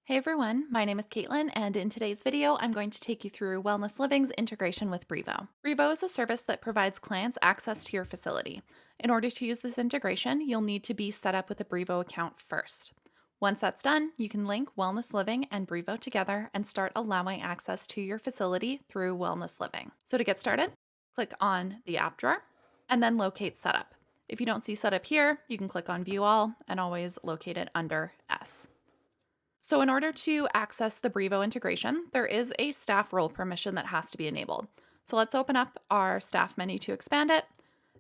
Hey everyone, my name is Caitlin, and in today's video, I'm going to take you through Wellness Living's integration with Brivo. Brivo is a service that provides clients access to your facility. In order to use this integration, you'll need to be set up with a Brivo account first. Once that's done, you can link Wellness Living and Brivo together and start allowing access to your facility through Wellness Living. So to get started, click on the app drawer and then locate Setup. If you don't see Setup here, you can click on View All and always locate it under S. So in order to access the Brivo integration, there is a staff role permission that has to be enabled. So let's open up our staff menu to expand it,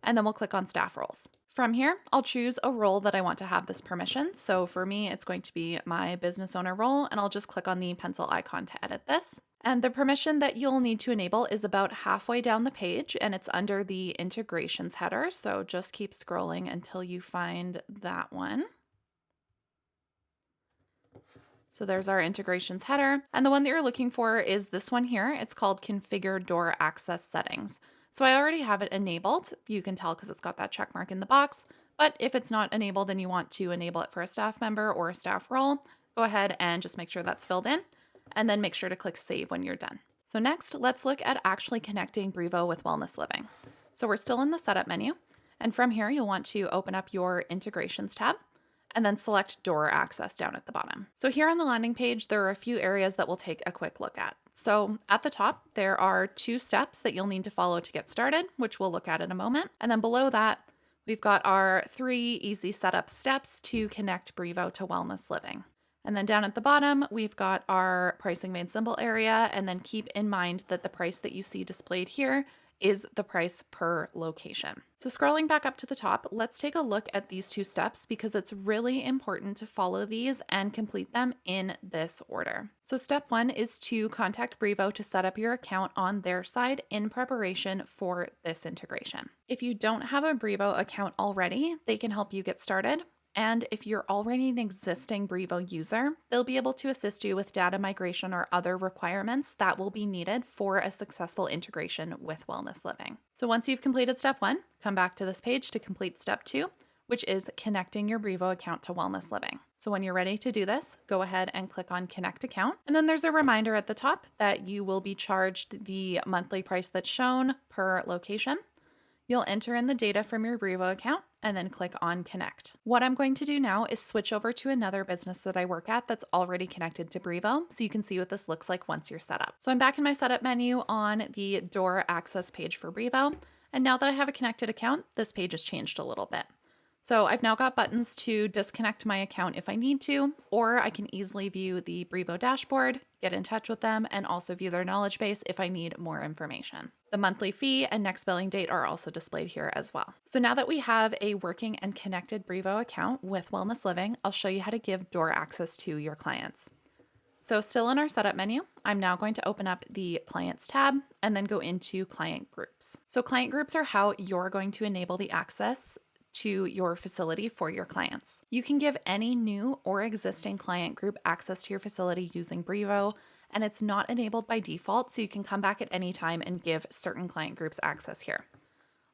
and then we'll click on staff roles. From here, I'll choose a role that I want to have this permission. So for me, it's going to be my business owner role, and I'll just click on the pencil icon to edit this. And the permission that you'll need to enable is about halfway down the page, and it's under the integrations header. So just keep scrolling until you find that one. So there's our integrations header. And the one that you're looking for is this one here. It's called Configure Door Access Settings. So I already have it enabled. You can tell because it's got that check mark in the box. But if it's not enabled and you want to enable it for a staff member or a staff role, go ahead and just make sure that's filled in. And then make sure to click Save when you're done. So next, let's look at actually connecting Brivo with Wellness Living. So we're still in the Setup menu. And from here, you'll want to open up your Integrations tab and then select Door Access down at the bottom. So here on the landing page, there are a few areas that we'll take a quick look at. So at the top, there are 2 steps that you'll need to follow to get started, which we'll look at in a moment. And then below that, we've got our 3 easy setup steps to connect Brivo to Wellness Living. And then down at the bottom, we've got our pricing made simple area, and then keep in mind that the price that you see displayed here is the price per location. So scrolling back up to the top, let's take a look at these 2 steps because it's really important to follow these and complete them in this order. So step 1 is to contact Brivo to set up your account on their side in preparation for this integration. If you don't have a Brivo account already, they can help you get started. And if you're already an existing Brivo user, they'll be able to assist you with data migration or other requirements that will be needed for a successful integration with Wellness Living. So once you've completed step 1, come back to this page to complete step 2, which is connecting your Brivo account to Wellness Living. So when you're ready to do this, go ahead and click on Connect Account. And then there's a reminder at the top that you will be charged the monthly price that's shown per location. You'll enter in the data from your Brivo account and then click on Connect. What I'm going to do now is switch over to another business that I work at that's already connected to Brivo so you can see what this looks like once you're set up. So I'm back in my setup menu on the door access page for Brivo. And now that I have a connected account, this page has changed a little bit. So I've now got buttons to disconnect my account if I need to, or I can easily view the Brivo dashboard, get in touch with them, and also view their knowledge base if I need more information. The monthly fee and next billing date are also displayed here as well. So now that we have a working and connected Brivo account with Wellness Living, I'll show you how to give door access to your clients. So still in our setup menu, I'm now going to open up the Clients tab and then go into Client Groups. So Client Groups are how you're going to enable the access to your facility for your clients. You can give any new or existing client group access to your facility using Brivo, and it's not enabled by default, so you can come back at any time and give certain client groups access here.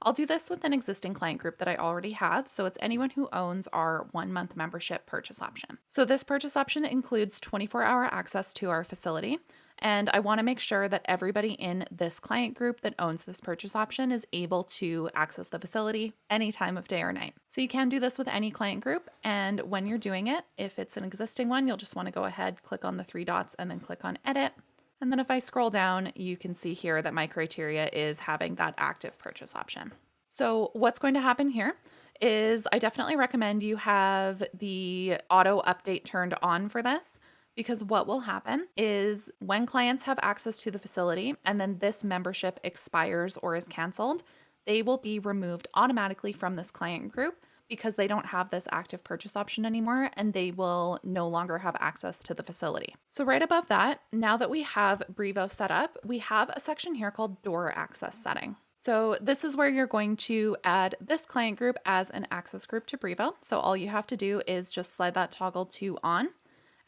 I'll do this with an existing client group that I already have, so it's anyone who owns our 1-month membership purchase option. So this purchase option includes 24-hour access to our facility, and I want to make sure that everybody in this client group that owns this purchase option is able to access the facility any time of day or night. So you can do this with any client group, and when you're doing it, if it's an existing one, you'll just want to go ahead, click on the 3 dots, and then click on Edit. And then if I scroll down, you can see here that my criteria is having that active purchase option. So what's going to happen here is I definitely recommend you have the auto update turned on for this, because what will happen is when clients have access to the facility and then this membership expires or is canceled, they will be removed automatically from this client group because they don't have this active purchase option anymore and they will no longer have access to the facility. So right above that, now that we have Brivo set up, we have a section here called Door Access Setting. So this is where you're going to add this client group as an access group to Brivo. So all you have to do is just slide that toggle to on.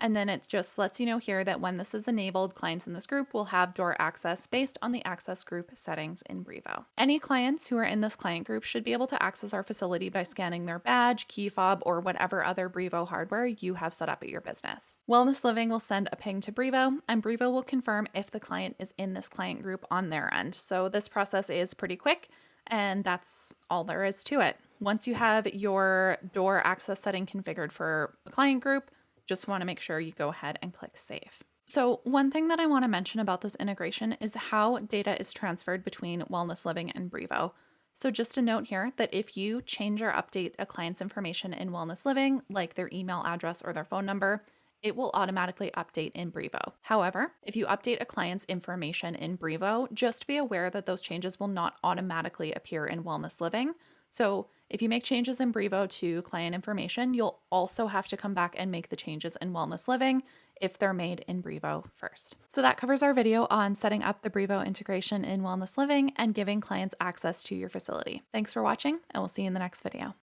And then it just lets you know here that when this is enabled, clients in this group will have door access based on the access group settings in Brivo. Any clients who are in this client group should be able to access our facility by scanning their badge, key fob, or whatever other Brivo hardware you have set up at your business. Wellness Living will send a ping to Brivo, and Brivo will confirm if the client is in this client group on their end. So this process is pretty quick, and that's all there is to it. Once you have your door access setting configured for a client group, just want to make sure you go ahead and click save. So one thing that I want to mention about this integration is how data is transferred between Wellness Living and Brivo. So just a note here that if you change or update a client's information in Wellness Living, like their email address or their phone number, it will automatically update in Brivo. However, if you update a client's information in Brivo, just be aware that those changes will not automatically appear in Wellness Living. So if you make changes in Brivo to client information, you'll also have to come back and make the changes in Wellness Living if they're made in Brivo first. So that covers our video on setting up the Brivo integration in Wellness Living and giving clients access to your facility. Thanks for watching, and we'll see you in the next video.